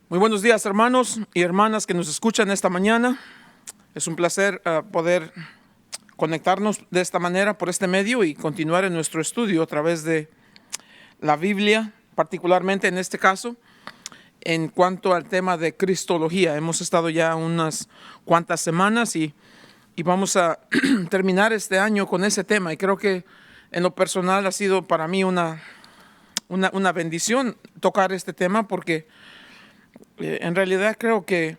Muy buenos días, hermanos y hermanas que nos escuchan esta mañana. Es un placer poder conectarnos de esta manera por este medio y continuar en nuestro estudio a través de la Biblia, particularmente en este caso, en cuanto al tema de Cristología. Hemos estado ya unas cuantas semanas y vamos a terminar este año con ese tema. Y creo que en lo personal ha sido para mí una bendición tocar este tema porque en realidad creo que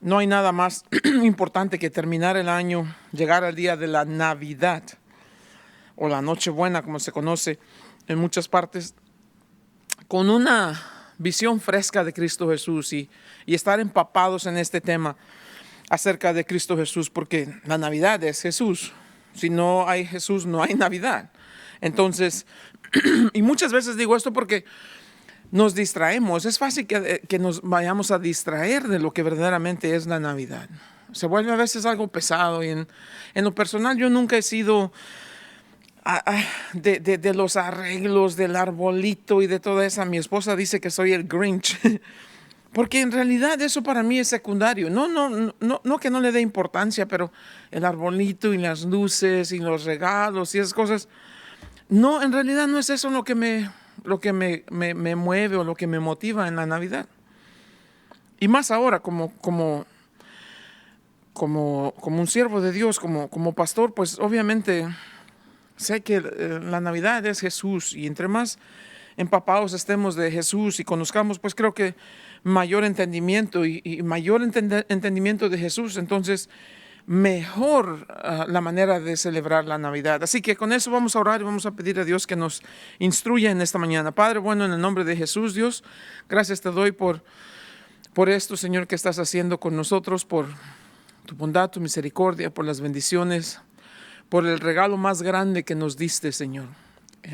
no hay nada más importante que terminar el año, llegar al día de la Navidad o la Nochebuena, como se conoce en muchas partes, con una visión fresca de Cristo Jesús y estar empapados en este tema acerca de Cristo Jesús, porque la Navidad es Jesús. Si no hay Jesús, no hay Navidad. Entonces, y muchas veces digo esto porque nos distraemos. Es fácil que nos vayamos a distraer de lo que verdaderamente es la Navidad. Se vuelve a veces algo pesado y en lo personal yo nunca he sido de los arreglos del arbolito y de toda esa. Mi esposa dice que soy el Grinch porque en realidad eso para mí es secundario. No que no le dé importancia, pero el arbolito y las luces y los regalos y esas cosas, no, en realidad no es eso lo que me mueve o lo que me motiva en la Navidad. Y más ahora como un siervo de Dios, como pastor, pues obviamente sé que la Navidad es Jesús, y entre más empapados estemos de Jesús y conozcamos, pues creo que mayor entendimiento y mayor entendimiento de Jesús, entonces mejor la manera de celebrar la Navidad. Así que con eso vamos a orar y vamos a pedir a Dios que nos instruya en esta mañana. Padre bueno, en el nombre de Jesús, Dios, gracias te doy por esto, Señor, que estás haciendo con nosotros, por tu bondad, tu misericordia, por las bendiciones, por el regalo más grande que nos diste, Señor.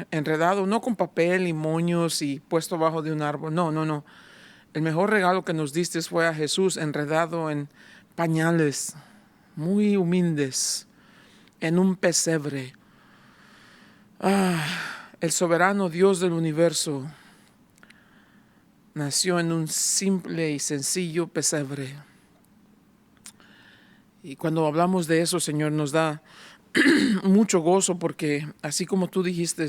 Enredado, no con papel y moños y puesto bajo de un árbol. No. El mejor regalo que nos diste fue a Jesús enredado en pañales muy humildes, en un pesebre. El soberano Dios del universo nació en un simple y sencillo pesebre. Y cuando hablamos de eso, Señor, nos da mucho gozo, porque así como tú dijiste,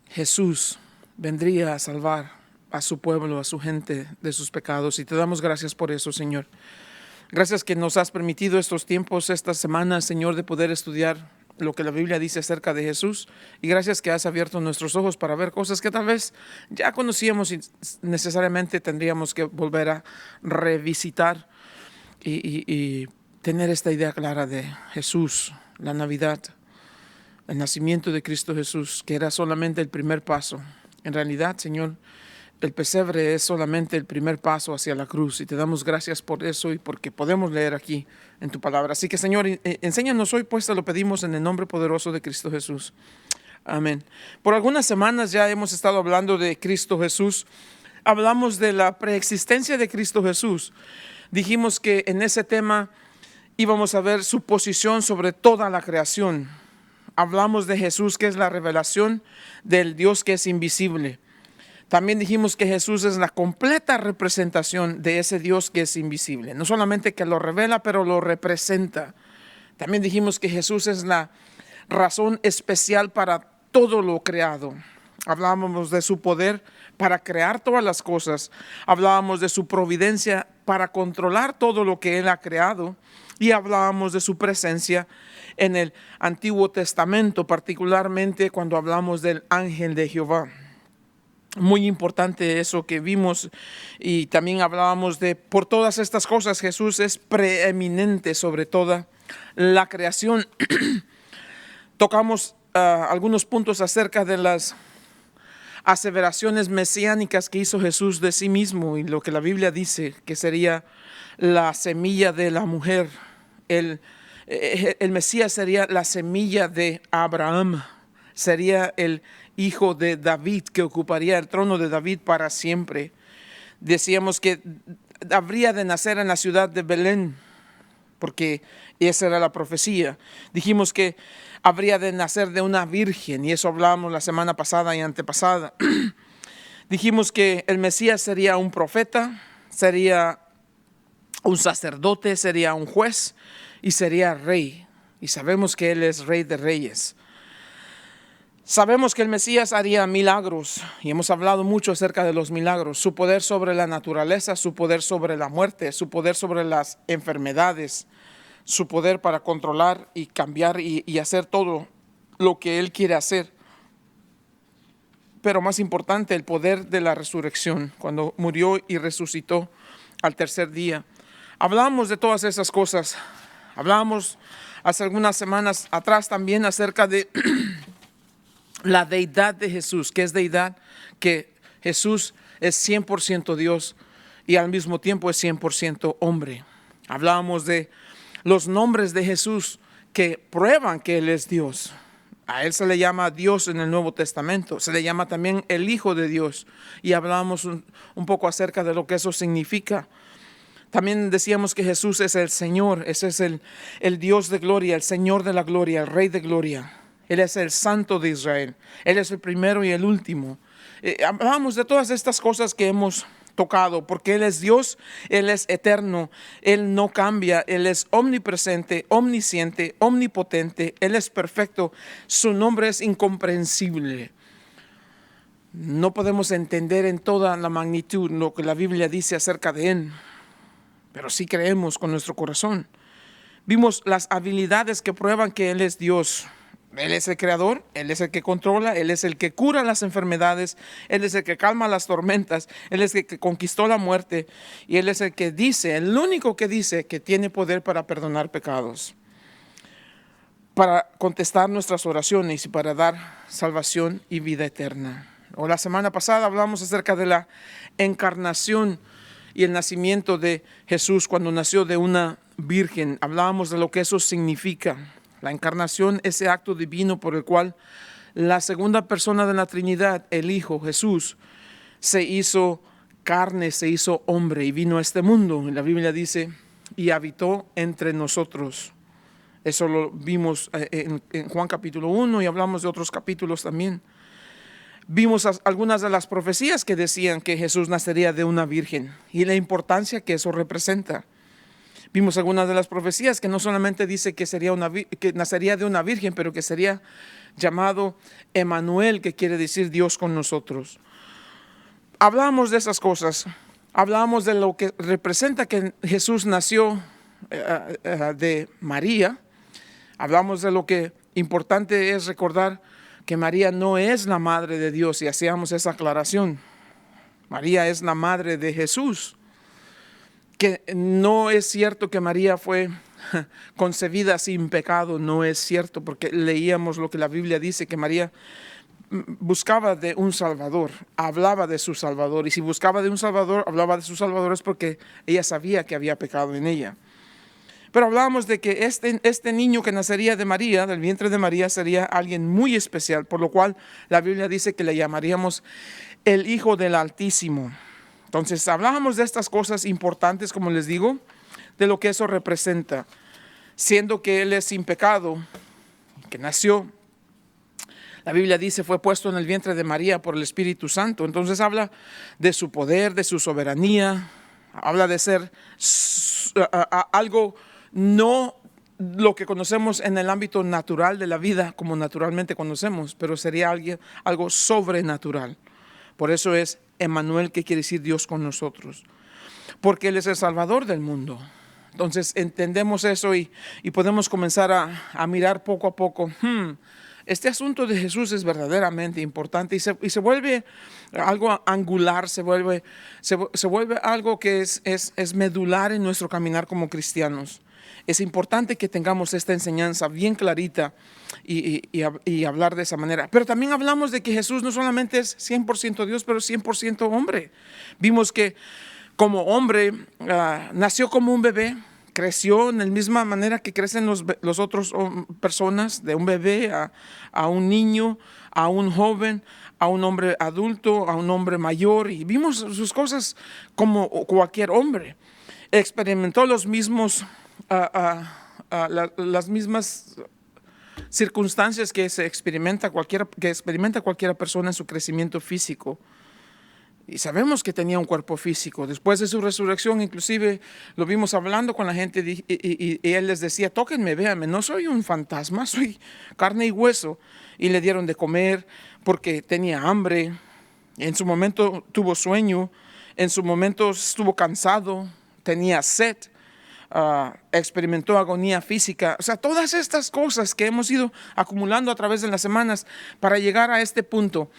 Jesús vendría a salvar a su pueblo, a su gente de sus pecados, y te damos gracias por eso, Señor. Gracias que nos has permitido estos tiempos, estas semanas, Señor, de poder estudiar lo que la Biblia dice acerca de Jesús, y gracias que has abierto nuestros ojos para ver cosas que tal vez ya conocíamos y necesariamente tendríamos que volver a revisitar y tener esta idea clara de Jesús, la Navidad, el nacimiento de Cristo Jesús, que era solamente el primer paso. En realidad, Señor, el pesebre es solamente el primer paso hacia la cruz, y te damos gracias por eso y porque podemos leer aquí en tu palabra. Así que, Señor, enséñanos hoy, pues te lo pedimos en el nombre poderoso de Cristo Jesús. Amén. Por algunas semanas ya hemos estado hablando de Cristo Jesús. Hablamos de la preexistencia de Cristo Jesús. Dijimos que en ese tema íbamos a ver su posición sobre toda la creación. Hablamos de Jesús, que es la revelación del Dios que es invisible. También dijimos que Jesús es la completa representación de ese Dios que es invisible. No solamente que lo revela, pero lo representa. También dijimos que Jesús es la razón especial para todo lo creado. Hablábamos de su poder para crear todas las cosas. Hablábamos de su providencia para controlar todo lo que Él ha creado. Y hablábamos de su presencia en el Antiguo Testamento, particularmente cuando hablamos del ángel de Jehová. Muy importante eso que vimos. Y también hablábamos de, por todas estas cosas, Jesús es preeminente sobre toda la creación. Tocamos algunos puntos acerca de las aseveraciones mesiánicas que hizo Jesús de sí mismo y lo que la Biblia dice que sería la semilla de la mujer. El Mesías sería la semilla de Abraham, sería el hijo de David, que ocuparía el trono de David para siempre. Decíamos que habría de nacer en la ciudad de Belén, porque esa era la profecía. Dijimos que habría de nacer de una virgen, y eso hablábamos la semana pasada y antepasada. Dijimos que el Mesías sería un profeta, sería un sacerdote, sería un juez y sería rey. Y sabemos que Él es Rey de Reyes. Sabemos que el Mesías haría milagros y hemos hablado mucho acerca de los milagros, su poder sobre la naturaleza, su poder sobre la muerte, su poder sobre las enfermedades, su poder para controlar y cambiar y hacer todo lo que Él quiere hacer. Pero más importante, el poder de la resurrección, cuando murió y resucitó al tercer día. Hablamos de todas esas cosas. Hablábamos hace algunas semanas atrás también acerca de la deidad de Jesús. ¿Qué es deidad? Que Jesús es 100% Dios y al mismo tiempo es 100% hombre. Hablábamos de los nombres de Jesús que prueban que Él es Dios. A Él se le llama Dios en el Nuevo Testamento. Se le llama también el Hijo de Dios. Y hablábamos un poco acerca de lo que eso significa. También decíamos que Jesús es el Señor. Ese es el Dios de gloria, el Señor de la gloria, el Rey de gloria. Él es el Santo de Israel. Él es el primero y el último. Hablamos de todas estas cosas que hemos tocado, porque Él es Dios, Él es eterno, Él no cambia, Él es omnipresente, omnisciente, omnipotente, Él es perfecto, su nombre es incomprensible. No podemos entender en toda la magnitud lo que la Biblia dice acerca de Él, pero sí creemos con nuestro corazón. Vimos las habilidades que prueban que Él es Dios. Él es el creador, Él es el que controla, Él es el que cura las enfermedades, Él es el que calma las tormentas, Él es el que conquistó la muerte y Él es el que dice, el único que dice que tiene poder para perdonar pecados, para contestar nuestras oraciones y para dar salvación y vida eterna. La semana pasada hablamos acerca de la encarnación y el nacimiento de Jesús cuando nació de una virgen. Hablábamos de lo que eso significa. La encarnación, ese acto divino por el cual la segunda persona de la Trinidad, el Hijo Jesús, se hizo carne, se hizo hombre y vino a este mundo. La Biblia dice, y habitó entre nosotros. Eso lo vimos en Juan capítulo 1 y hablamos de otros capítulos también. Vimos algunas de las profecías que decían que Jesús nacería de una virgen y la importancia que eso representa. Vimos algunas de las profecías que no solamente dice que nacería de una virgen, pero que sería llamado Emmanuel, que quiere decir Dios con nosotros. Hablamos de esas cosas, hablamos de lo que representa que Jesús nació de María. Hablamos de lo que importante es recordar que María no es la madre de Dios y hacíamos esa aclaración. María es la madre de Jesús. Que no es cierto que María fue concebida sin pecado, no es cierto, porque leíamos lo que la Biblia dice, que María buscaba de un Salvador, hablaba de su Salvador, y si buscaba de un Salvador, hablaba de su Salvador es porque ella sabía que había pecado en ella. Pero hablábamos de que este niño que nacería de María, del vientre de María, sería alguien muy especial, por lo cual la Biblia dice que le llamaríamos el Hijo del Altísimo. Entonces hablábamos de estas cosas importantes, como les digo, de lo que eso representa, siendo que Él es sin pecado, que nació, la Biblia dice, fue puesto en el vientre de María por el Espíritu Santo. Entonces habla de su poder, de su soberanía, habla de ser algo no lo que conocemos en el ámbito natural de la vida, como naturalmente conocemos, pero sería algo sobrenatural. Por eso es Emmanuel, que quiere decir Dios con nosotros, porque Él es el Salvador del mundo. Entonces entendemos eso y podemos comenzar a mirar poco a poco. Este asunto de Jesús es verdaderamente importante y se vuelve algo angular, se vuelve algo que es medular en nuestro caminar como cristianos. Es importante que tengamos esta enseñanza bien clarita y hablar de esa manera. Pero también hablamos de que Jesús no solamente es 100% Dios, pero 100% hombre. Vimos que como hombre nació como un bebé, creció en la misma manera que crecen los otros personas, de un bebé a un niño, a un joven, a un hombre adulto, a un hombre mayor. Y vimos sus cosas como cualquier hombre. Experimentó los mismos las mismas circunstancias que experimenta cualquier persona en su crecimiento físico. Y sabemos que tenía un cuerpo físico. Después de su resurrección, inclusive lo vimos hablando con la gente y él les decía, tóquenme, véanme, no soy un fantasma, soy carne y hueso. Y le dieron de comer porque tenía hambre. En su momento tuvo sueño, en su momento estuvo cansado, tenía sed, experimentó agonía física. O sea, todas estas cosas que hemos ido acumulando a través de las semanas para llegar a este punto.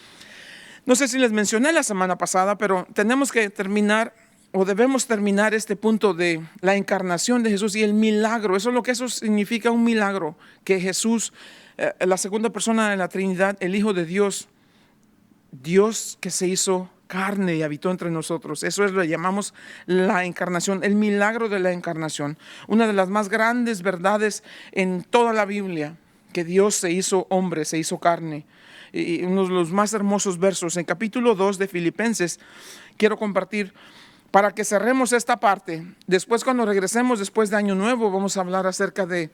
No sé si les mencioné la semana pasada, pero tenemos que terminar o debemos terminar este punto de la encarnación de Jesús y el milagro. Eso es lo que eso significa, un milagro, que Jesús, la segunda persona de la Trinidad, el Hijo de Dios, Dios que se hizo carne y habitó entre nosotros. Eso es lo que llamamos la encarnación, el milagro de la encarnación. Una de las más grandes verdades en toda la Biblia, que Dios se hizo hombre, se hizo carne. Y uno de los más hermosos versos en capítulo 2 de Filipenses quiero compartir para que cerremos esta parte. Después, cuando regresemos después de Año Nuevo, vamos a hablar acerca de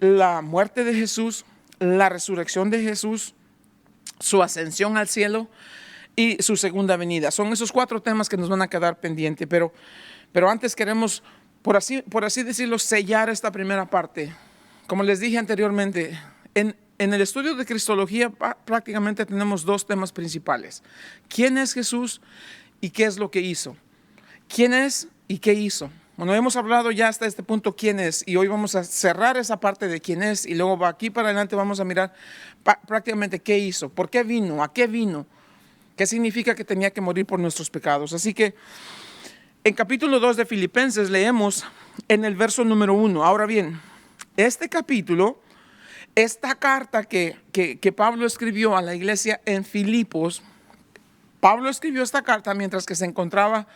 la muerte de Jesús, la resurrección de Jesús, su ascensión al cielo y su segunda venida. Son esos 4 temas que nos van a quedar pendientes, pero antes queremos, por así decirlo, sellar esta primera parte. Como les dije anteriormente, en el estudio de Cristología prácticamente tenemos 2 temas principales. ¿Quién es Jesús y qué es lo que hizo? ¿Quién es y qué hizo? Bueno, hemos hablado ya hasta este punto quién es, y hoy vamos a cerrar esa parte de quién es, y luego aquí para adelante vamos a mirar prácticamente qué hizo, por qué vino, a qué vino, qué significa que tenía que morir por nuestros pecados. Así que en capítulo 2 de Filipenses leemos en el verso número 1. Ahora bien, este capítulo, esta carta que Pablo escribió a la iglesia en Filipos, Pablo escribió esta carta mientras que se encontraba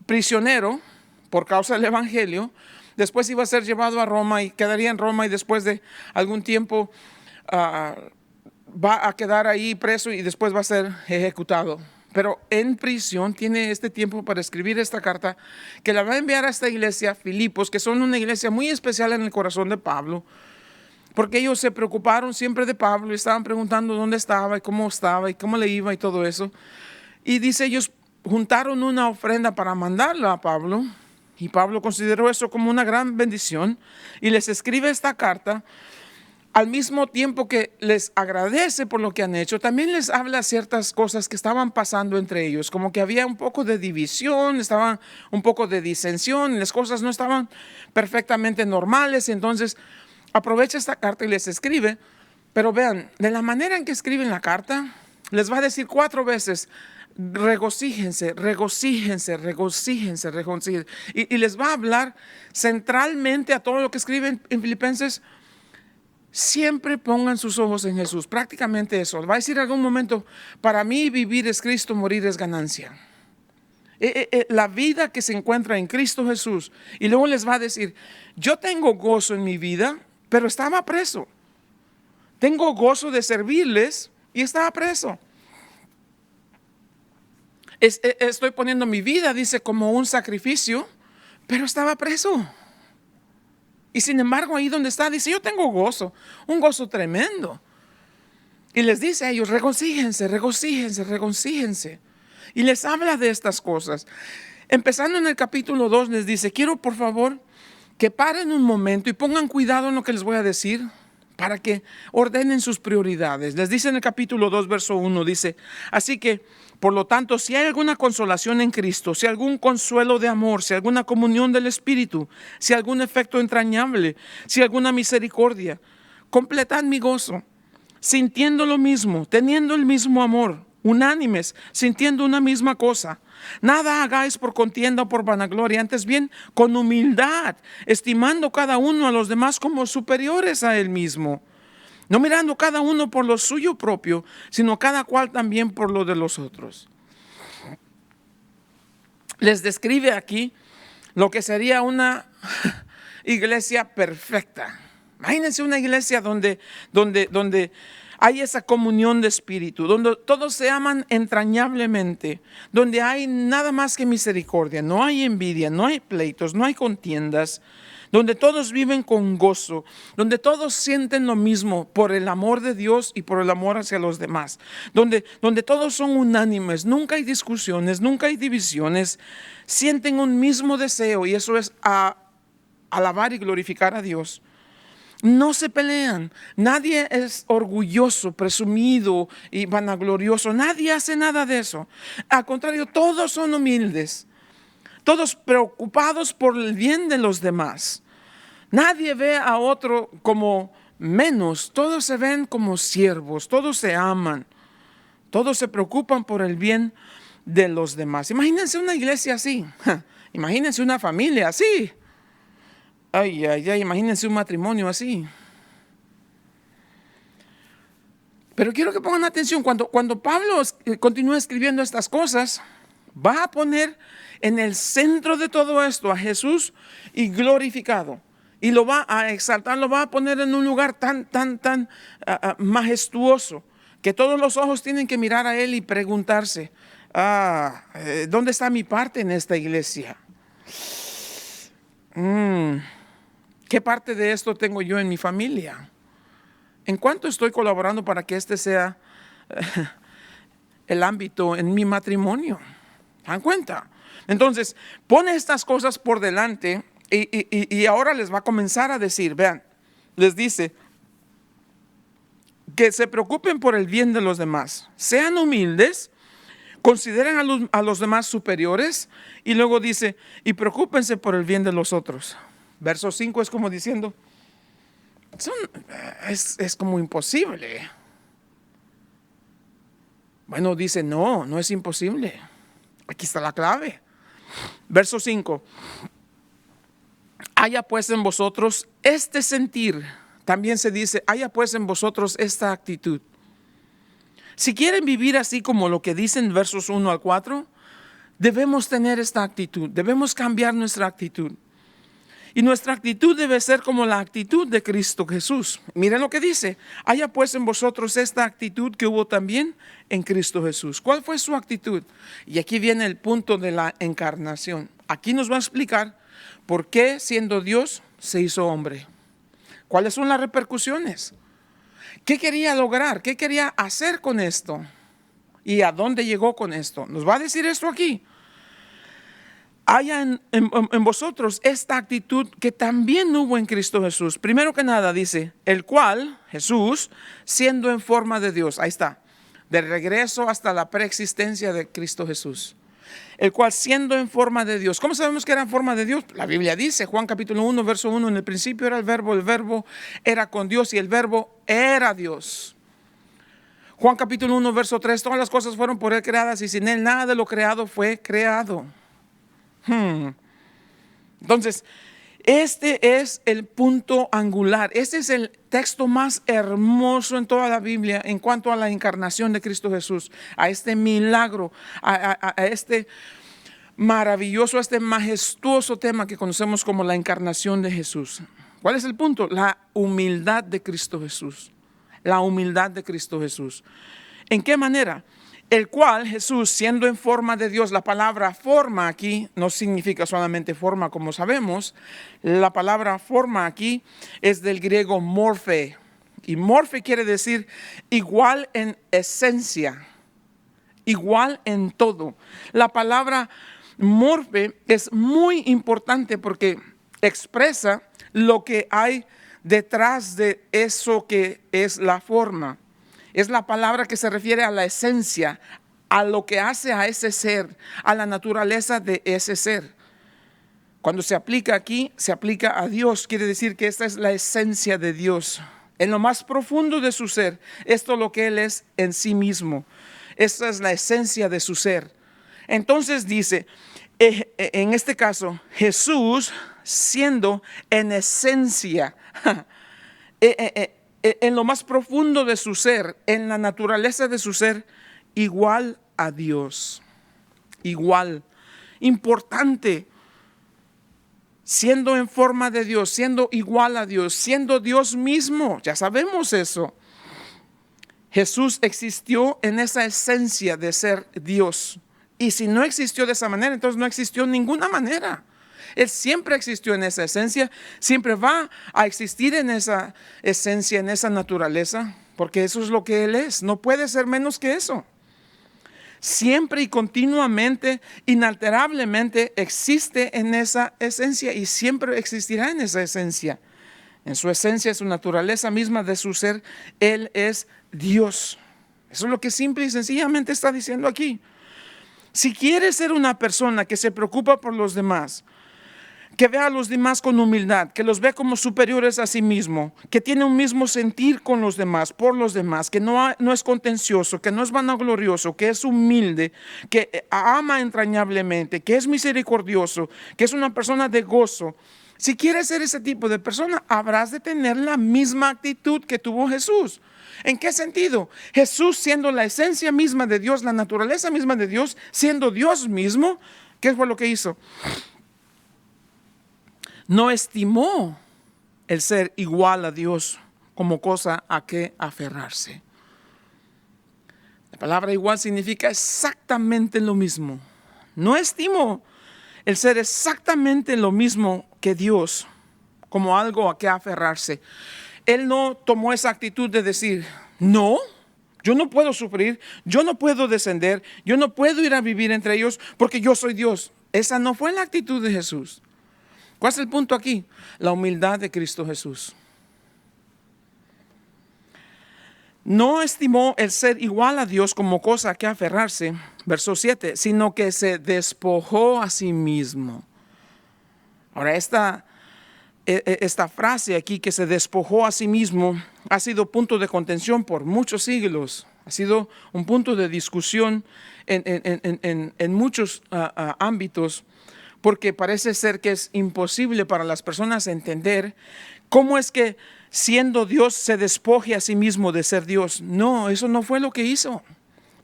prisionero por causa del evangelio. Después iba a ser llevado a Roma y quedaría en Roma, y después de algún tiempo va a quedar ahí preso y después va a ser ejecutado. Pero en prisión tiene este tiempo para escribir esta carta que la va a enviar a esta iglesia, Filipos, que son una iglesia muy especial en el corazón de Pablo, porque ellos se preocuparon siempre de Pablo y estaban preguntando dónde estaba y cómo le iba y todo eso. Y dice, ellos juntaron una ofrenda para mandarla a Pablo, y Pablo consideró eso como una gran bendición y les escribe esta carta. Al mismo tiempo que les agradece por lo que han hecho, también les habla ciertas cosas que estaban pasando entre ellos, como que había un poco de división, estaba un poco de disensión, las cosas no estaban perfectamente normales. Entonces aprovecha esta carta y les escribe, pero vean, de la manera en que escriben la carta, les va a decir 4 veces, regocíjense, regocíjense, regocíjense, regocíjense. Y les va a hablar centralmente a todo lo que escriben en Filipenses. Siempre pongan sus ojos en Jesús, prácticamente eso. Va a decir en algún momento, para mí vivir es Cristo, morir es ganancia. La vida que se encuentra en Cristo Jesús. Y luego les va a decir, yo tengo gozo en mi vida, pero estaba preso. Tengo gozo de servirles y estaba preso. Estoy poniendo mi vida, dice, como un sacrificio, pero estaba preso. Y sin embargo, ahí donde está, dice, yo tengo gozo, un gozo tremendo. Y les dice a ellos, regocíjense, regocíjense, regocíjense. Y les habla de estas cosas. Empezando en el capítulo 2, les dice, quiero por favor que paren un momento y pongan cuidado en lo que les voy a decir, para que ordenen sus prioridades. Les dice en el capítulo 2, verso 1, dice, así que, por lo tanto, si hay alguna consolación en Cristo, si algún consuelo de amor, si alguna comunión del Espíritu, si algún efecto entrañable, si alguna misericordia, completad mi gozo, sintiendo lo mismo, teniendo el mismo amor, unánimes, sintiendo una misma cosa. Nada hagáis por contienda o por vanagloria, antes bien con humildad, estimando cada uno a los demás como superiores a él mismo, no mirando cada uno por lo suyo propio, sino cada cual también por lo de los otros. Les describe aquí lo que sería una iglesia perfecta. Imagínense una iglesia donde hay esa comunión de espíritu, donde todos se aman entrañablemente, donde hay nada más que misericordia, no hay envidia, no hay pleitos, no hay contiendas, donde todos viven con gozo, donde todos sienten lo mismo por el amor de Dios y por el amor hacia los demás, donde todos son unánimes, nunca hay discusiones, nunca hay divisiones, sienten un mismo deseo, y eso es alabar y glorificar a Dios. No se pelean, nadie es orgulloso, presumido y vanaglorioso, nadie hace nada de eso. Al contrario, todos son humildes, todos preocupados por el bien de los demás. Nadie ve a otro como menos, todos se ven como siervos, todos se aman, todos se preocupan por el bien de los demás. Imagínense una iglesia así, imagínense una familia así. Ay, imagínense un matrimonio así. Pero quiero que pongan atención, cuando Pablo continúa escribiendo estas cosas, va a poner en el centro de todo esto a Jesús y glorificado. Y lo va a exaltar, lo va a poner en un lugar tan majestuoso, que todos los ojos tienen que mirar a él y preguntarse, ¿dónde está mi parte en esta iglesia? ¿Qué parte de esto tengo yo en mi familia? ¿En cuánto estoy colaborando para que este sea el ámbito en mi matrimonio? ¿Se dan cuenta? Entonces, pone estas cosas por delante y ahora les va a comenzar a decir, vean, les dice que se preocupen por el bien de los demás, sean humildes, consideren a los demás superiores, y luego dice, y preocúpense por el bien de los otros. Verso 5 es como diciendo, es como imposible. Bueno, dice, no es imposible. Aquí está la clave. Verso 5. Haya pues en vosotros este sentir. También se dice, haya pues en vosotros esta actitud. Si quieren vivir así como lo que dicen versos 1 al 4, debemos tener esta actitud. Debemos cambiar nuestra actitud. Y nuestra actitud debe ser como la actitud de Cristo Jesús. Miren lo que dice. Haya pues en vosotros esta actitud que hubo también en Cristo Jesús. ¿Cuál fue su actitud? Y aquí viene el punto de la encarnación. Aquí nos va a explicar por qué, siendo Dios, se hizo hombre. ¿Cuáles son las repercusiones? ¿Qué quería lograr? ¿Qué quería hacer con esto? ¿Y a dónde llegó con esto? Nos va a decir esto aquí. Haya en vosotros esta actitud que también hubo en Cristo Jesús. Primero que nada dice, el cual, Jesús, siendo en forma de Dios. Ahí está, de regreso hasta la preexistencia de Cristo Jesús. El cual siendo en forma de Dios. ¿Cómo sabemos que era en forma de Dios? La Biblia dice, Juan capítulo 1, verso 1, en el principio era el verbo era con Dios y el verbo era Dios. Juan capítulo 1, verso 3, todas las cosas fueron por él creadas y sin él nada de lo creado fue creado. Entonces, este es el punto angular. Este es el texto más hermoso en toda la Biblia en cuanto a la encarnación de Cristo Jesús, a este milagro, a este maravilloso, a este majestuoso tema que conocemos como la encarnación de Jesús. ¿Cuál es el punto? La humildad de Cristo Jesús. La humildad de Cristo Jesús. ¿En qué manera? El cual Jesús, siendo en forma de Dios, la palabra forma aquí no significa solamente forma como sabemos. La palabra forma aquí es del griego morfe. Y morfe quiere decir igual en esencia, igual en todo. La palabra morfe es muy importante porque expresa lo que hay detrás de eso que es la forma. Es la palabra que se refiere a la esencia, a lo que hace a ese ser, a la naturaleza de ese ser. Cuando se aplica aquí, se aplica a Dios. Quiere decir que esta es la esencia de Dios. En lo más profundo de su ser, esto es lo que Él es en sí mismo. Esta es la esencia de su ser. Entonces dice, en este caso, Jesús siendo en esencia, en lo más profundo de su ser, en la naturaleza de su ser, igual a Dios. Igual. Importante. Siendo en forma de Dios, siendo igual a Dios, siendo Dios mismo. Ya sabemos eso. Jesús existió en esa esencia de ser Dios. Y si no existió de esa manera, entonces no existió en ninguna manera. Él siempre existió en esa esencia, siempre va a existir en esa esencia, en esa naturaleza, porque eso es lo que Él es. No puede ser menos que eso. Siempre y continuamente, inalterablemente existe en esa esencia y siempre existirá en esa esencia. En su esencia, su naturaleza misma de su ser, Él es Dios. Eso es lo que simple y sencillamente está diciendo aquí. Si quieres ser una persona que se preocupa por los demás, que ve a los demás con humildad, que los ve como superiores a sí mismo, que tiene un mismo sentir con los demás, por los demás, que no es contencioso, que no es vanaglorioso, que es humilde, que ama entrañablemente, que es misericordioso, que es una persona de gozo. Si quieres ser ese tipo de persona, habrás de tener la misma actitud que tuvo Jesús. ¿En qué sentido? Jesús, siendo la esencia misma de Dios, la naturaleza misma de Dios, siendo Dios mismo, ¿qué fue lo que hizo? No estimó el ser igual a Dios como cosa a que aferrarse. La palabra igual significa exactamente lo mismo. No estimó el ser exactamente lo mismo que Dios como algo a que aferrarse. Él no tomó esa actitud de decir, no, yo no puedo sufrir, yo no puedo descender, yo no puedo ir a vivir entre ellos porque yo soy Dios. Esa no fue la actitud de Jesús. ¿Cuál es el punto aquí? La humildad de Cristo Jesús. No estimó el ser igual a Dios como cosa a que aferrarse, verso 7, sino que se despojó a sí mismo. Ahora, esta frase aquí, que se despojó a sí mismo, ha sido punto de contención por muchos siglos. Ha sido un punto de discusión en muchos ámbitos, porque parece ser que es imposible para las personas entender cómo es que siendo Dios se despoje a sí mismo de ser Dios. No, eso no fue lo que hizo.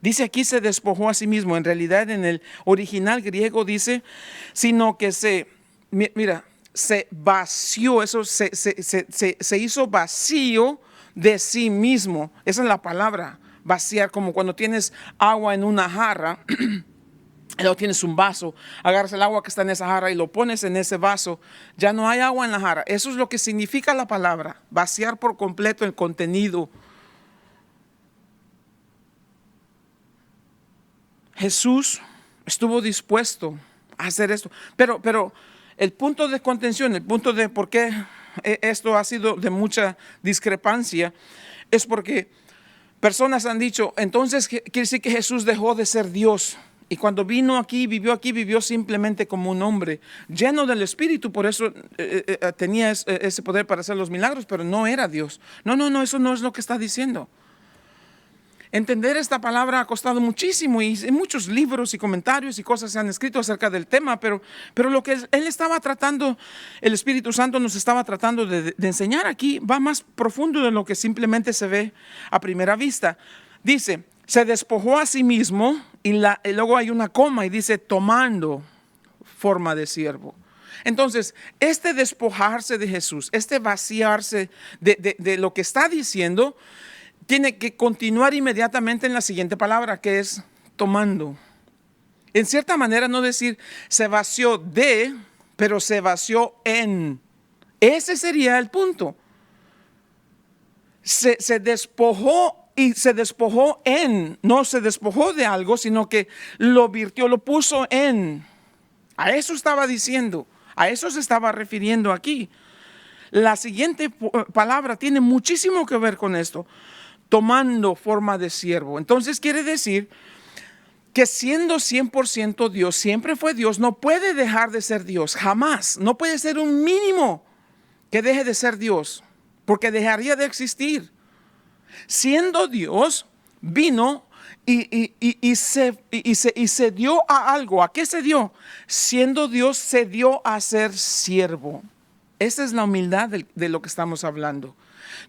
Dice aquí se despojó a sí mismo. En realidad en el original griego dice, sino que se vació, eso se hizo vacío de sí mismo. Esa es la palabra, vaciar, como cuando tienes agua en una jarra. Luego tienes un vaso, agarras el agua que está en esa jarra y lo pones en ese vaso. Ya no hay agua en la jarra. Eso es lo que significa la palabra, vaciar por completo el contenido. Jesús estuvo dispuesto a hacer esto. Pero el punto de contención, el punto de por qué esto ha sido de mucha discrepancia, es porque personas han dicho, entonces quiere decir que Jesús dejó de ser Dios. Y cuando vino aquí, vivió simplemente como un hombre, lleno del Espíritu, por eso tenía ese poder para hacer los milagros, pero no era Dios. No, eso no es lo que está diciendo. Entender esta palabra ha costado muchísimo y muchos libros y comentarios y cosas se han escrito acerca del tema, pero lo que él estaba tratando, el Espíritu Santo nos estaba tratando de enseñar aquí, va más profundo de lo que simplemente se ve a primera vista. Dice, se despojó a sí mismo y luego hay una coma y dice tomando forma de siervo. Entonces, este despojarse de Jesús, este vaciarse de lo que está diciendo, tiene que continuar inmediatamente en la siguiente palabra, que es tomando. En cierta manera, no decir se vació de, pero se vació en. Ese sería el punto. Se despojó y se despojó en. No se despojó de algo, sino que lo virtió, lo puso en. A eso estaba diciendo. A eso se estaba refiriendo aquí. La siguiente palabra tiene muchísimo que ver con esto. Tomando forma de siervo. Entonces quiere decir que siendo 100% Dios, siempre fue Dios, no puede dejar de ser Dios, jamás. No puede ser un mínimo que deje de ser Dios, porque dejaría de existir. Siendo Dios, vino y se dio a algo. ¿A qué se dio? Siendo Dios, se dio a ser siervo. Esa es la humildad de lo que estamos hablando.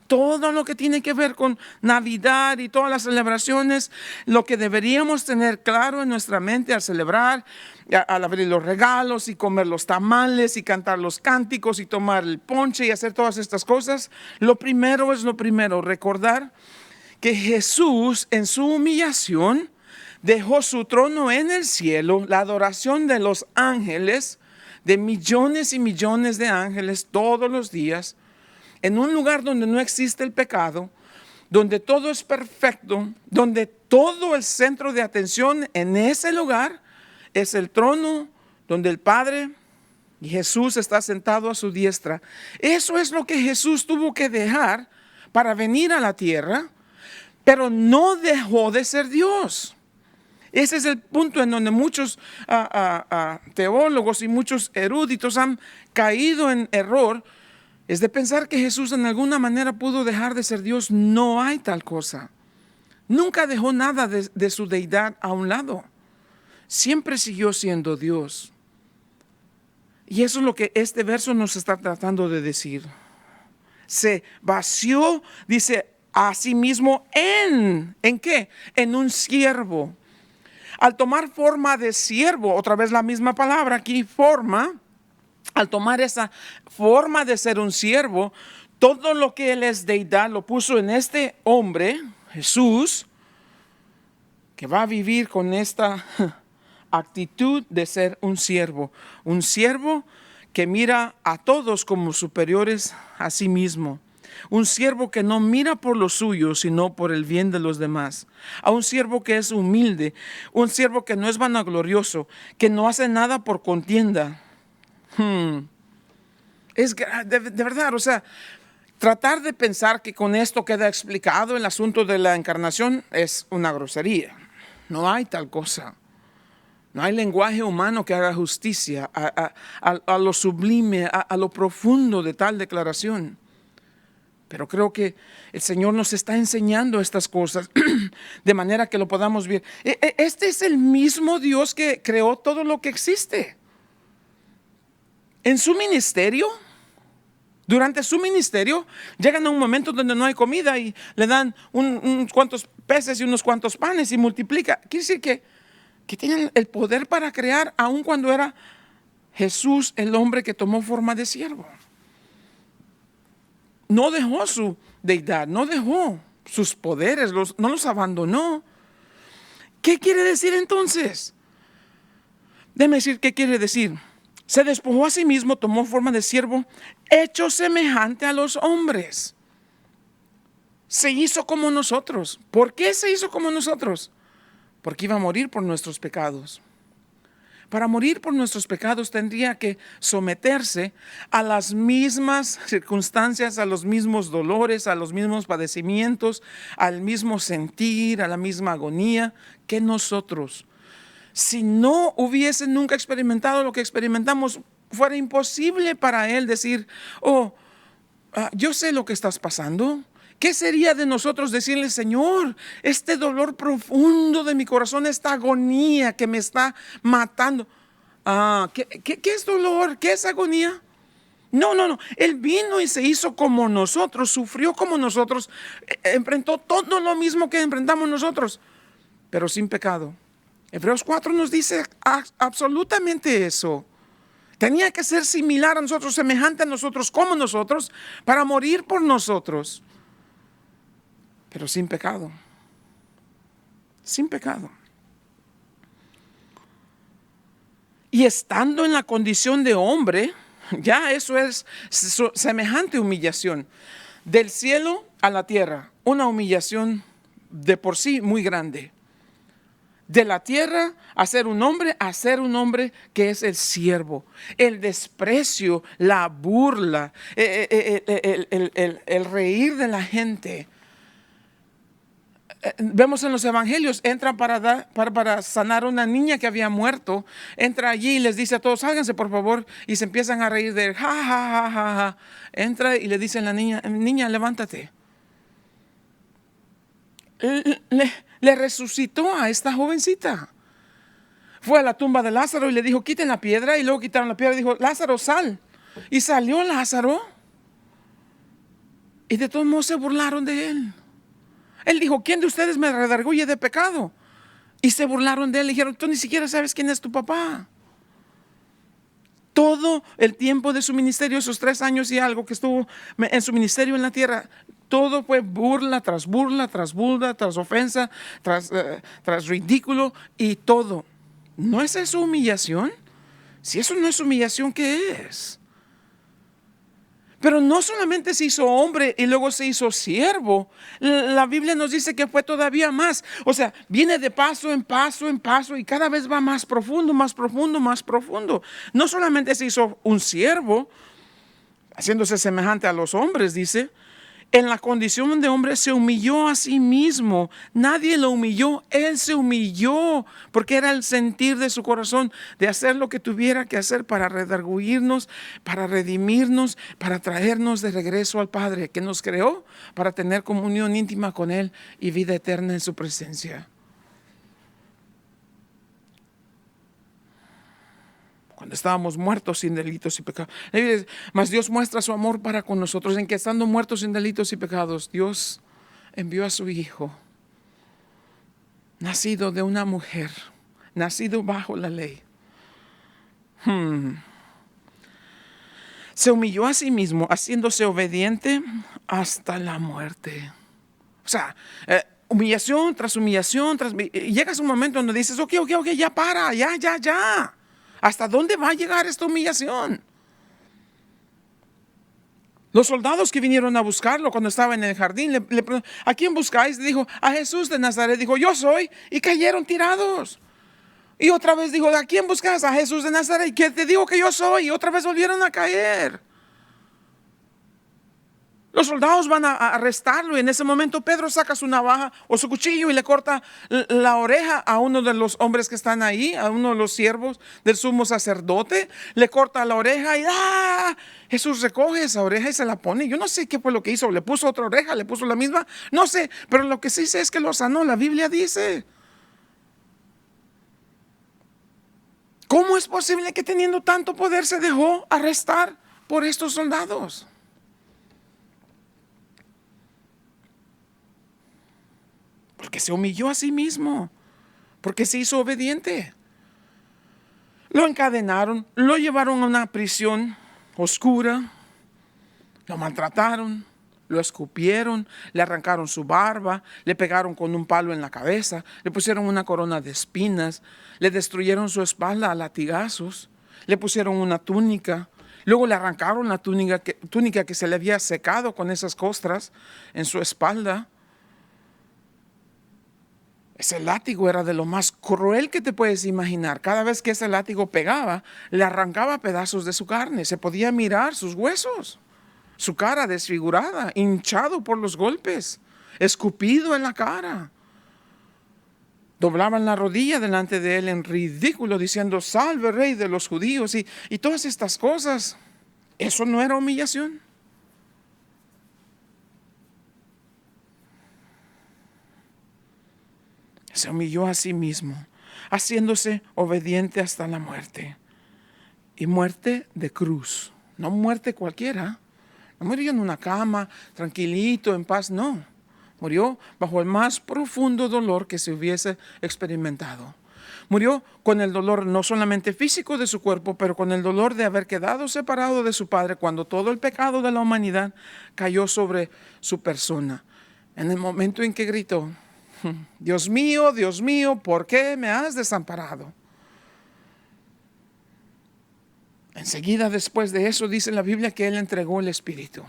Todo lo que tiene que ver con Navidad y todas las celebraciones, lo que deberíamos tener claro en nuestra mente al celebrar, al abrir los regalos y comer los tamales y cantar los cánticos y tomar el ponche y hacer todas estas cosas, lo primero es recordar que Jesús en su humillación dejó su trono en el cielo, la adoración de los ángeles, de millones y millones de ángeles todos los días, en un lugar donde no existe el pecado, donde todo es perfecto, donde todo el centro de atención en ese lugar es el trono donde el Padre y Jesús está sentado a su diestra. Eso es lo que Jesús tuvo que dejar para venir a la tierra, pero no dejó de ser Dios. Ese es el punto en donde muchos teólogos y muchos eruditos han caído en error, es de pensar que Jesús en alguna manera pudo dejar de ser Dios. No hay tal cosa. Nunca dejó nada de su deidad a un lado. Siempre siguió siendo Dios. Y eso es lo que este verso nos está tratando de decir. Se vació, dice, a sí mismo ¿en qué? En un siervo. Al tomar forma de siervo, otra vez la misma palabra aquí, forma, al tomar esa forma de ser un siervo, todo lo que Él es deidad lo puso en este hombre, Jesús, que va a vivir con esta actitud de ser un siervo que mira a todos como superiores a sí mismo. Un siervo que no mira por lo suyo, sino por el bien de los demás. A un siervo que es humilde, un siervo que no es vanaglorioso, que no hace nada por contienda. Es de verdad, o sea, tratar de pensar que con esto queda explicado el asunto de la encarnación es una grosería. No hay tal cosa. No hay lenguaje humano que haga justicia a lo sublime, a lo profundo de tal declaración. Pero creo que el Señor nos está enseñando estas cosas de manera que lo podamos ver. Este es el mismo Dios que creó todo lo que existe. En su ministerio, durante su ministerio, llegan a un momento donde no hay comida y le dan unos cuantos peces y unos cuantos panes y multiplica. Quiere decir que tienen el poder para crear, aun cuando era Jesús el hombre que tomó forma de siervo. No dejó su deidad, no dejó sus poderes, no los abandonó. ¿Qué quiere decir entonces? Déjeme decir qué quiere decir. Se despojó a sí mismo, tomó forma de siervo, hecho semejante a los hombres. Se hizo como nosotros. ¿Por qué se hizo como nosotros? Porque iba a morir por nuestros pecados. Para morir por nuestros pecados tendría que someterse a las mismas circunstancias, a los mismos dolores, a los mismos padecimientos, al mismo sentir, a la misma agonía que nosotros. Si no hubiese nunca experimentado lo que experimentamos, fuera imposible para Él decir, yo sé lo que estás pasando. ¿Qué sería de nosotros decirle, Señor, este dolor profundo de mi corazón, esta agonía que me está matando? ¿Qué es dolor? ¿Qué es agonía? No. Él vino y se hizo como nosotros, sufrió como nosotros, enfrentó todo lo mismo que enfrentamos nosotros, pero sin pecado. Hebreos 4 nos dice absolutamente eso. Tenía que ser similar a nosotros, semejante a nosotros, como nosotros, para morir por nosotros. Pero sin pecado. Sin pecado. Y estando en la condición de hombre, ya eso es semejante humillación. Del cielo a la tierra, una humillación de por sí muy grande. De la tierra a ser un hombre que es el siervo. El desprecio, la burla, el reír de la gente. Vemos en los evangelios, entra para sanar a una niña que había muerto, entra allí y les dice a todos, sálganse por favor, y se empiezan a reír de él, ja, ja, ja, ja, ja. Entra y le dice a la niña, levántate. Le resucitó a esta jovencita. Fue a la tumba de Lázaro y le dijo, quiten la piedra, y luego quitaron la piedra y dijo, Lázaro, sal. Y salió Lázaro, y de todos modos se burlaron de él. Él dijo, ¿quién de ustedes me redarguye de pecado? Y se burlaron de él. Le dijeron, tú ni siquiera sabes quién es tu papá. Todo el tiempo de su ministerio, esos 3 años y algo que estuvo en su ministerio en la tierra, todo fue burla, tras ofensa, tras ridículo y todo. ¿No es eso humillación? Si eso no es humillación, ¿qué es? Pero no solamente se hizo hombre y luego se hizo siervo. La Biblia nos dice que fue todavía más. O sea, viene de paso en paso en paso y cada vez va más profundo, más profundo, más profundo. No solamente se hizo un siervo, haciéndose semejante a los hombres, dice. En la condición de hombre se humilló a sí mismo. Nadie lo humilló, él se humilló, porque era el sentir de su corazón de hacer lo que tuviera que hacer para redarguirnos, para redimirnos, para traernos de regreso al Padre que nos creó, para tener comunión íntima con Él y vida eterna en su presencia. Cuando estábamos muertos sin delitos y pecados. Mas Dios muestra su amor para con nosotros en que estando muertos sin delitos y pecados, Dios envió a su Hijo, nacido de una mujer, nacido bajo la ley. Se humilló a sí mismo, haciéndose obediente hasta la muerte. O sea, humillación tras humillación, llegas a un momento donde dices, ok, ya para, ya. ¿Hasta dónde va a llegar esta humillación? Los soldados que vinieron a buscarlo cuando estaba en el jardín, le preguntaron, ¿a quién buscáis? Le dijo, a Jesús de Nazaret. Dijo, yo soy. Y cayeron tirados. Y otra vez dijo, ¿a quién buscas? A Jesús de Nazaret. ¿Qué te digo que yo soy? Y otra vez volvieron a caer. Los soldados van a arrestarlo y en ese momento Pedro saca su navaja o su cuchillo y le corta la oreja a uno de los hombres que están ahí, a uno de los siervos del sumo sacerdote. Le corta la oreja y Jesús recoge esa oreja y se la pone. Yo no sé qué fue lo que hizo, le puso otra oreja, le puso la misma, no sé, pero lo que sí sé es que lo sanó, la Biblia dice. ¿Cómo es posible que teniendo tanto poder se dejó arrestar por estos soldados? Porque se humilló a sí mismo, porque se hizo obediente. Lo encadenaron, lo llevaron a una prisión oscura, lo maltrataron, lo escupieron, le arrancaron su barba, le pegaron con un palo en la cabeza, le pusieron una corona de espinas, le destruyeron su espalda a latigazos, le pusieron una túnica, luego le arrancaron la túnica que se le había secado con esas costras en su espalda. Ese látigo era de lo más cruel que te puedes imaginar. Cada vez que ese látigo pegaba, le arrancaba pedazos de su carne. Se podía mirar sus huesos, su cara desfigurada, hinchado por los golpes, escupido en la cara. Doblaban la rodilla delante de él en ridículo, diciendo, salve rey de los judíos, y todas estas cosas. ¿Eso no era humillación? Se humilló a sí mismo, haciéndose obediente hasta la muerte. Y muerte de cruz, no muerte cualquiera. No murió en una cama, tranquilito, en paz, no. Murió bajo el más profundo dolor que se hubiese experimentado. Murió con el dolor no solamente físico de su cuerpo, pero con el dolor de haber quedado separado de su Padre cuando todo el pecado de la humanidad cayó sobre su persona. En el momento en que gritó, Dios mío, ¿por qué me has desamparado? Enseguida después de eso dice la Biblia que Él entregó el Espíritu.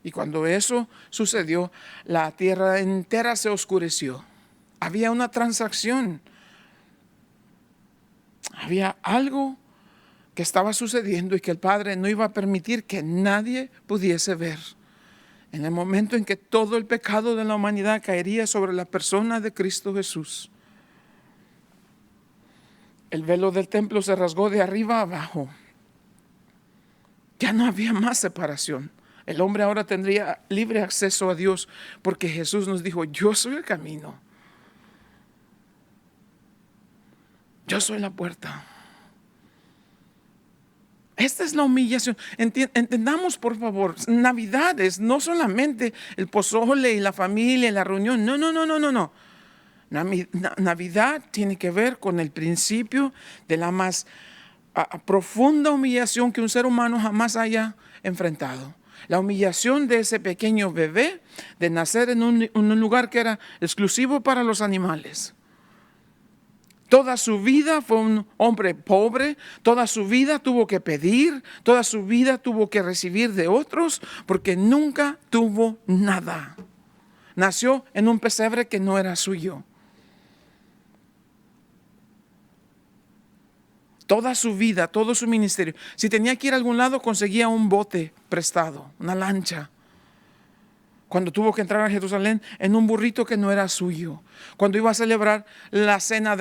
Y cuando eso sucedió, la tierra entera se oscureció. Había una transacción. Había algo que estaba sucediendo y que el Padre no iba a permitir que nadie pudiese ver. En el momento en que todo el pecado de la humanidad caería sobre la persona de Cristo Jesús, el velo del templo se rasgó de arriba a abajo. Ya no había más separación. El hombre ahora tendría libre acceso a Dios porque Jesús nos dijo, yo soy el camino. Yo soy la puerta. Esta es la humillación. Entendamos, por favor, Navidad es no solamente el pozole y la familia y la reunión. No. Navidad tiene que ver con el principio de la más profunda humillación que un ser humano jamás haya enfrentado. La humillación de ese pequeño bebé de nacer en un lugar que era exclusivo para los animales. Toda su vida fue un hombre pobre, toda su vida tuvo que pedir, toda su vida tuvo que recibir de otros, porque nunca tuvo nada. Nació en un pesebre que no era suyo. Toda su vida, todo su ministerio. Si tenía que ir a algún lado, conseguía un bote prestado, una lancha. Cuando tuvo que entrar a Jerusalén en un burrito que no era suyo. Cuando iba a celebrar la cena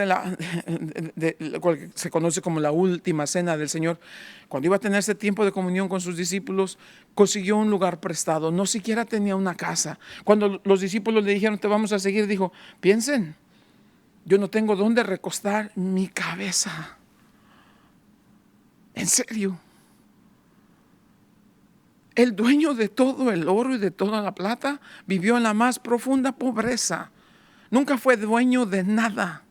cual se conoce como la última cena del Señor. Cuando iba a tener ese tiempo de comunión con sus discípulos, consiguió un lugar prestado. No siquiera tenía una casa. Cuando los discípulos le dijeron, te vamos a seguir, dijo, piensen, yo no tengo dónde recostar mi cabeza. En serio. El dueño de todo el oro y de toda la plata vivió en la más profunda pobreza. Nunca fue dueño de nada.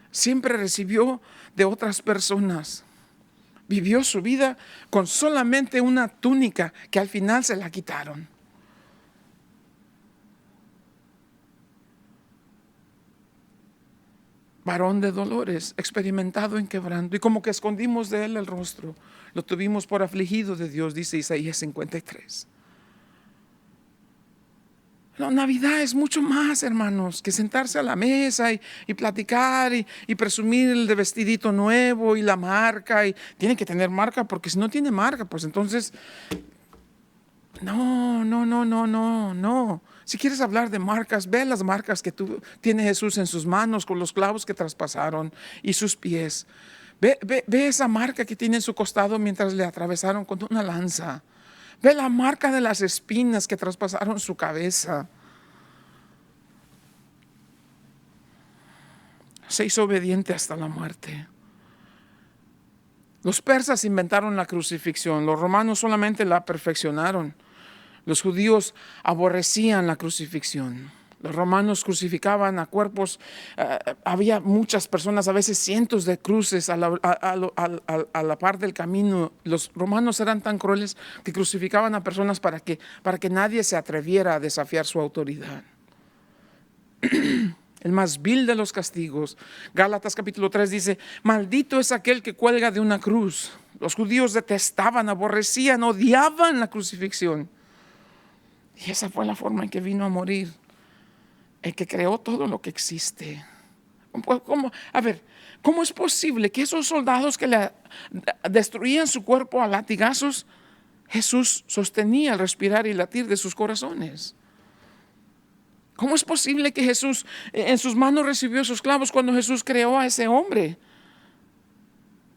Siempre recibió de otras personas. Vivió su vida con solamente una túnica que al final se la quitaron. Varón de dolores, experimentado en quebranto, y como que escondimos de él el rostro. Lo tuvimos por afligido de Dios, dice Isaías 53. La Navidad es mucho más, hermanos, que sentarse a la mesa y platicar y presumir el de vestidito nuevo y la marca. Y tiene que tener marca, porque si no tiene marca, pues entonces no. Si quieres hablar de marcas, ve las marcas que tiene Jesús en sus manos con los clavos que traspasaron y sus pies. Ve esa marca que tiene en su costado mientras le atravesaron con una lanza. Ve la marca de las espinas que traspasaron su cabeza. Se hizo obediente hasta la muerte. Los persas inventaron la crucifixión, los romanos solamente la perfeccionaron. Los judíos aborrecían la crucifixión. Los romanos crucificaban a cuerpos, había muchas personas, a veces cientos de cruces a la par del camino. Los romanos eran tan crueles que crucificaban a personas para que nadie se atreviera a desafiar su autoridad. El más vil de los castigos. Gálatas capítulo 3 dice, maldito es aquel que cuelga de una cruz. Los judíos detestaban, aborrecían, odiaban la crucifixión. Y esa fue la forma en que vino a morir el que creó todo lo que existe. ¿Cómo es posible que esos soldados que le destruían su cuerpo a latigazos, Jesús sostenía el respirar y latir de sus corazones? ¿Cómo es posible que Jesús en sus manos recibió esos clavos cuando Jesús creó a ese hombre?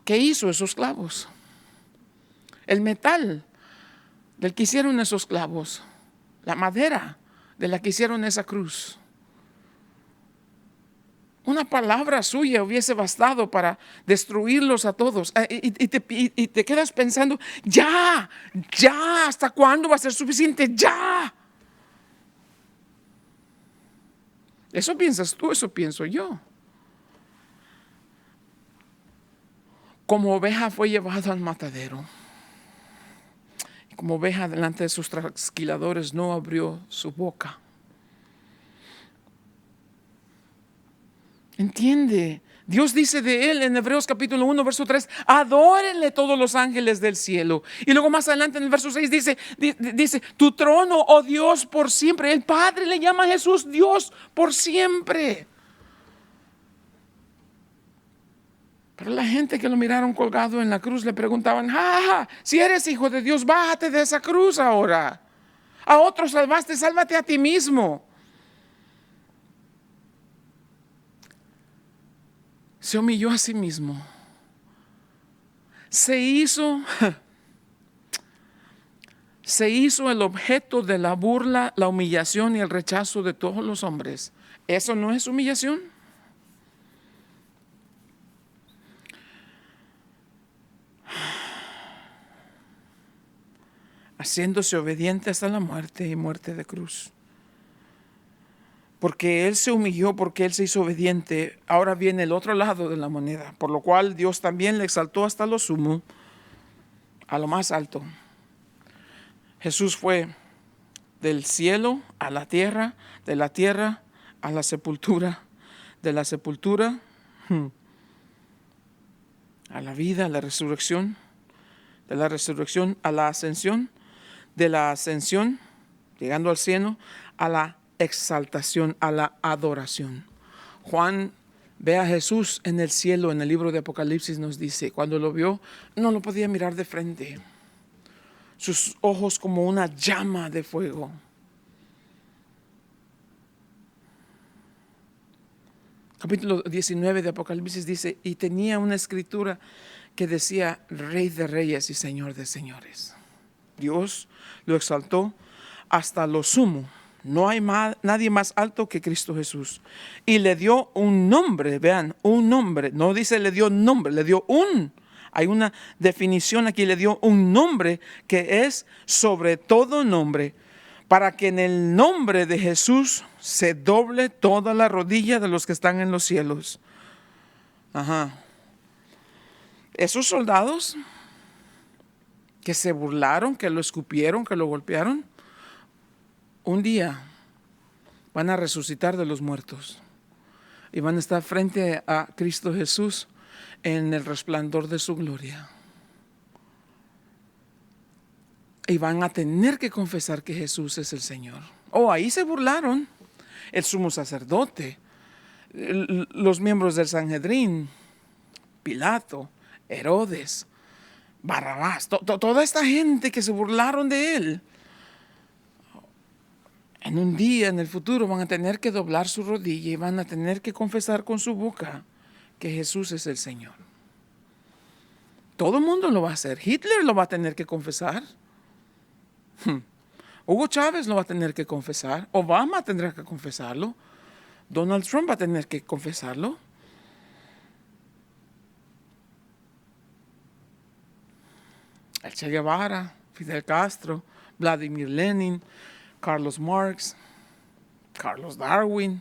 ¿Qué hizo esos clavos? El metal del que hicieron esos clavos, la madera de la que hicieron esa cruz. Una palabra suya hubiese bastado para destruirlos a todos. Y te quedas pensando, ya, ¿hasta cuándo va a ser suficiente? Ya. Eso piensas tú, eso pienso yo. Como oveja fue llevado al matadero. Y como oveja delante de sus trasquiladores no abrió su boca. ¿Entiende? Dios dice de él en Hebreos capítulo 1, verso 3, adórenle todos los ángeles del cielo. Y luego más adelante en el verso 6 dice, tu trono, oh Dios, por siempre. El Padre le llama a Jesús Dios por siempre. Pero la gente que lo miraron colgado en la cruz le preguntaban, si eres hijo de Dios, bájate de esa cruz ahora. A otros salvaste, sálvate a ti mismo. Se humilló a sí mismo. Se hizo el objeto de la burla, la humillación y el rechazo de todos los hombres. ¿Eso no es humillación? Haciéndose obediente hasta la muerte y muerte de cruz. Porque Él se humilló, porque Él se hizo obediente. Ahora viene el otro lado de la moneda, por lo cual Dios también le exaltó hasta lo sumo, a lo más alto. Jesús fue del cielo a la tierra, de la tierra a la sepultura, de la sepultura a la vida, a la resurrección, de la resurrección a la ascensión, de la ascensión, llegando al cielo, a la exaltación, a la adoración. Juan ve a Jesús en el cielo, en el libro de Apocalipsis nos dice, cuando lo vio, no lo podía mirar de frente. Sus ojos como una llama de fuego. Capítulo 19 de Apocalipsis dice, y tenía una escritura que decía, Rey de reyes y Señor de señores. Dios lo exaltó hasta lo sumo. No hay nadie más alto que Cristo Jesús. Y le dio un nombre, vean, un nombre. No dice le dio nombre, le dio un. Hay una definición aquí, le dio un nombre que es sobre todo nombre, para que en el nombre de Jesús se doble toda la rodilla de los que están en los cielos. Ajá. Esos soldados que se burlaron, que lo escupieron, que lo golpearon, un día van a resucitar de los muertos y van a estar frente a Cristo Jesús en el resplandor de su gloria. Y van a tener que confesar que Jesús es el Señor. Ahí se burlaron el sumo sacerdote, los miembros del Sanhedrín, Pilato, Herodes, Barrabás, toda esta gente que se burlaron de él. En un día, en el futuro, van a tener que doblar su rodilla y van a tener que confesar con su boca que Jesús es el Señor. Todo el mundo lo va a hacer. Hitler lo va a tener que confesar. Hugo Chávez lo va a tener que confesar. Obama tendrá que confesarlo. Donald Trump va a tener que confesarlo. El Che Guevara, Fidel Castro, Vladimir Lenin, Carlos Marx, Carlos Darwin.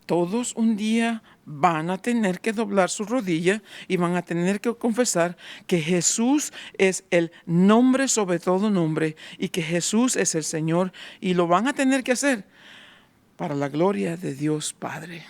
Todos un día van a tener que doblar su rodilla y van a tener que confesar que Jesús es el nombre sobre todo nombre y que Jesús es el Señor, y lo van a tener que hacer para la gloria de Dios Padre.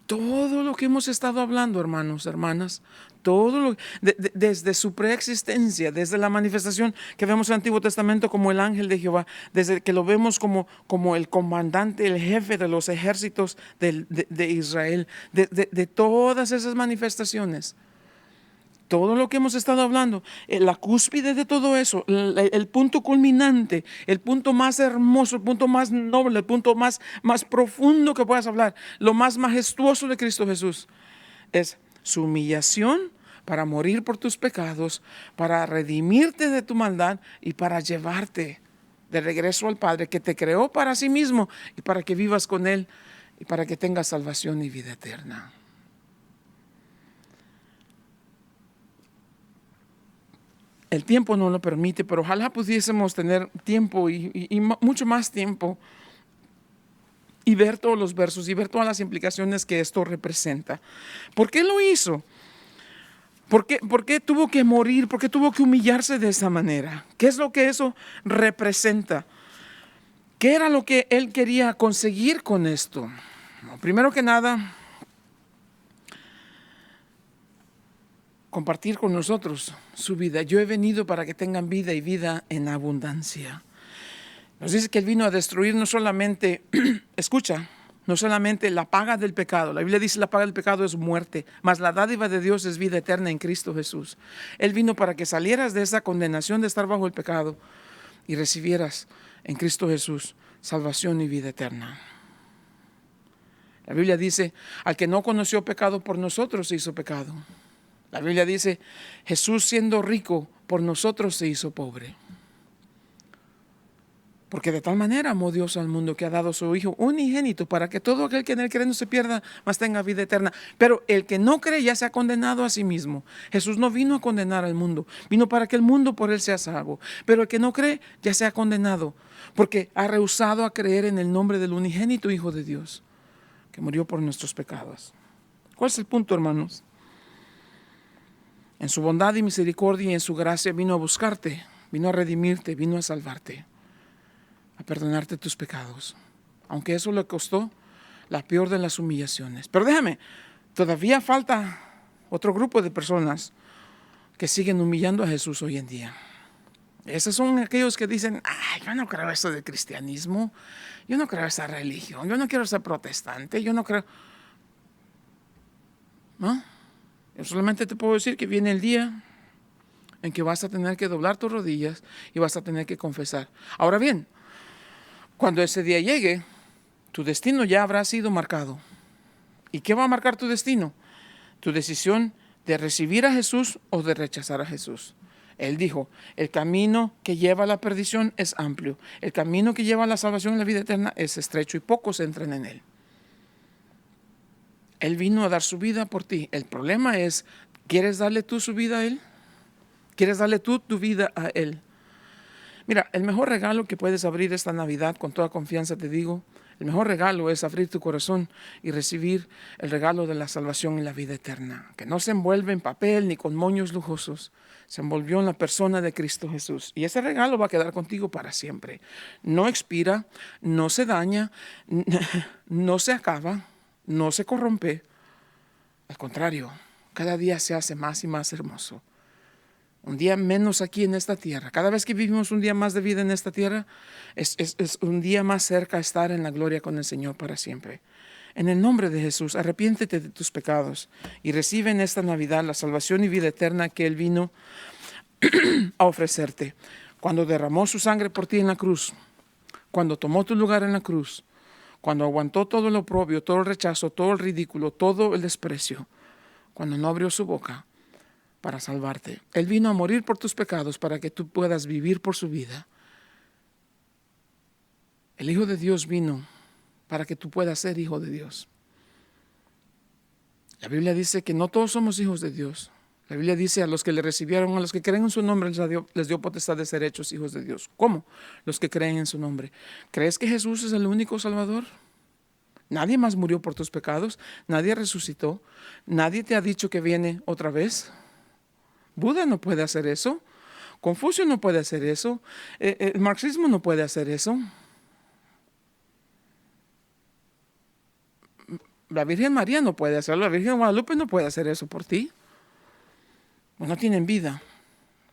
Todo lo que hemos estado hablando, hermanos, hermanas, desde su preexistencia, desde la manifestación que vemos en el Antiguo Testamento como el ángel de Jehová, desde que lo vemos como el comandante, el jefe de los ejércitos de Israel, de todas esas manifestaciones. Todo lo que hemos estado hablando, la cúspide de todo eso, el punto culminante, el punto más hermoso, el punto más noble, el punto más profundo que puedas hablar, lo más majestuoso de Cristo Jesús, es su humillación para morir por tus pecados, para redimirte de tu maldad y para llevarte de regreso al Padre que te creó para sí mismo y para que vivas con Él y para que tengas salvación y vida eterna. El tiempo no lo permite, pero ojalá pudiésemos tener tiempo y mucho más tiempo y ver todos los versos y ver todas las implicaciones que esto representa. ¿Por qué lo hizo? ¿Por qué tuvo que morir? ¿Por qué tuvo que humillarse de esa manera? ¿Qué es lo que eso representa? ¿Qué era lo que él quería conseguir con esto? Primero que nada, compartir con nosotros su vida. Yo he venido para que tengan vida y vida en abundancia. Nos dice que Él vino a destruir no solamente, escucha, no solamente la paga del pecado. La Biblia dice la paga del pecado es muerte, mas la dádiva de Dios es vida eterna en Cristo Jesús. Él vino para que salieras de esa condenación de estar bajo el pecado y recibieras en Cristo Jesús salvación y vida eterna. La Biblia dice, al que no conoció pecado por nosotros se hizo pecado. La Biblia dice, Jesús siendo rico por nosotros se hizo pobre. Porque de tal manera amó Dios al mundo que ha dado a su Hijo unigénito para que todo aquel que en él cree no se pierda, mas tenga vida eterna. Pero el que no cree ya se ha condenado a sí mismo. Jesús no vino a condenar al mundo, vino para que el mundo por él sea salvo. Pero el que no cree ya se ha condenado porque ha rehusado a creer en el nombre del unigénito Hijo de Dios que murió por nuestros pecados. ¿Cuál es el punto, hermanos? En su bondad y misericordia y en su gracia vino a buscarte, vino a redimirte, vino a salvarte, a perdonarte tus pecados. aunque eso le costó la peor de las humillaciones. Pero déjame, todavía falta otro grupo de personas que siguen humillando a Jesús hoy en día. Esos son aquellos que dicen, yo no creo eso de cristianismo, yo no creo esa religión, yo no quiero ser protestante, yo no creo. ¿No? Yo solamente te puedo decir que viene el día en que vas a tener que doblar tus rodillas y vas a tener que confesar. Ahora bien, cuando ese día llegue, tu destino ya habrá sido marcado. ¿Y qué va a marcar tu destino? Tu decisión de recibir a Jesús o de rechazar a Jesús. Él dijo, el camino que lleva a la perdición es amplio. El camino que lleva a la salvación y la vida eterna es estrecho y pocos entran en él. Él vino a dar su vida por ti. El problema es, ¿quieres darle tú su vida a Él? ¿Quieres darle tú tu vida a Él? Mira, el mejor regalo que puedes abrir esta Navidad, con toda confianza te digo, el mejor regalo es abrir tu corazón y recibir el regalo de la salvación y la vida eterna, que no se envuelve en papel ni con moños lujosos, se envolvió en la persona de Cristo Jesús. Y ese regalo va a quedar contigo para siempre. No expira, no se daña, no se acaba, no se corrompe. Al contrario, cada día se hace más y más hermoso. Un día menos aquí en esta tierra. Cada vez que vivimos un día más de vida en esta tierra, es un día más cerca a estar en la gloria con el Señor para siempre. En el nombre de Jesús, arrepiéntete de tus pecados y recibe en esta Navidad la salvación y vida eterna que Él vino a ofrecerte. Cuando derramó su sangre por ti en la cruz, cuando tomó tu lugar en la cruz, cuando aguantó todo el oprobio, todo el rechazo, todo el ridículo, todo el desprecio, cuando no abrió su boca para salvarte. Él vino a morir por tus pecados para que tú puedas vivir por su vida. El Hijo de Dios vino para que tú puedas ser hijo de Dios. La Biblia dice que no todos somos hijos de Dios. La Biblia dice a los que le recibieron, a los que creen en su nombre, les dio potestad de ser hechos hijos de Dios. ¿Cómo? Los que creen en su nombre. ¿Crees que Jesús es el único Salvador? Nadie más murió por tus pecados, nadie resucitó, nadie te ha dicho que viene otra vez. Buda no puede hacer eso, Confucio no puede hacer eso, el marxismo no puede hacer eso. La Virgen María no puede hacerlo, la Virgen Guadalupe no puede hacer eso por ti. No tienen vida.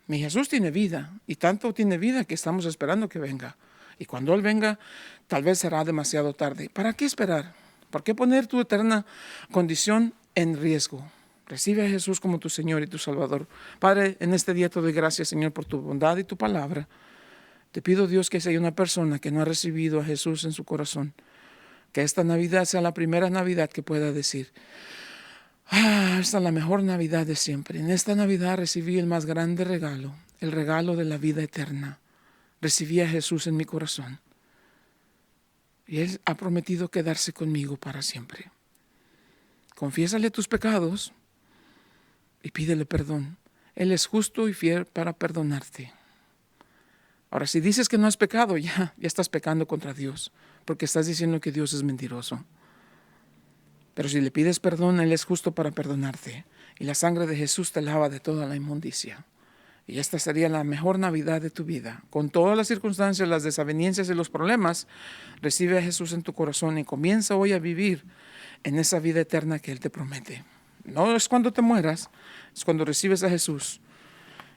Mi Jesús tiene vida y tanto tiene vida que estamos esperando que venga. Y cuando Él venga, tal vez será demasiado tarde. ¿Para qué esperar? ¿Por qué poner tu eterna condición en riesgo? Recibe a Jesús como tu Señor y tu Salvador. Padre, en este día te doy gracias, Señor, por tu bondad y tu palabra. Te pido, Dios, que si hay una persona que no ha recibido a Jesús en su corazón, que esta Navidad sea la primera Navidad que pueda decir, esta es la mejor Navidad de siempre. En esta Navidad recibí el más grande regalo, el regalo de la vida eterna. Recibí a Jesús en mi corazón. Y Él ha prometido quedarse conmigo para siempre. Confiésale tus pecados y pídele perdón. Él es justo y fiel para perdonarte. Ahora, si dices que no has pecado, ya estás pecando contra Dios, porque estás diciendo que Dios es mentiroso. Pero si le pides perdón, Él es justo para perdonarte. Y la sangre de Jesús te lava de toda la inmundicia. Y esta sería la mejor Navidad de tu vida. Con todas las circunstancias, las desavenencias y los problemas, recibe a Jesús en tu corazón y comienza hoy a vivir en esa vida eterna que Él te promete. No es cuando te mueras, es cuando recibes a Jesús.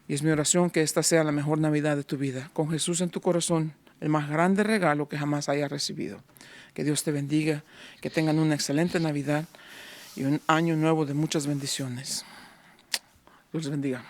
Y es mi oración que esta sea la mejor Navidad de tu vida. Con Jesús en tu corazón, el más grande regalo que jamás hayas recibido. Que Dios te bendiga, que tengan una excelente Navidad y un año nuevo de muchas bendiciones. Dios les bendiga.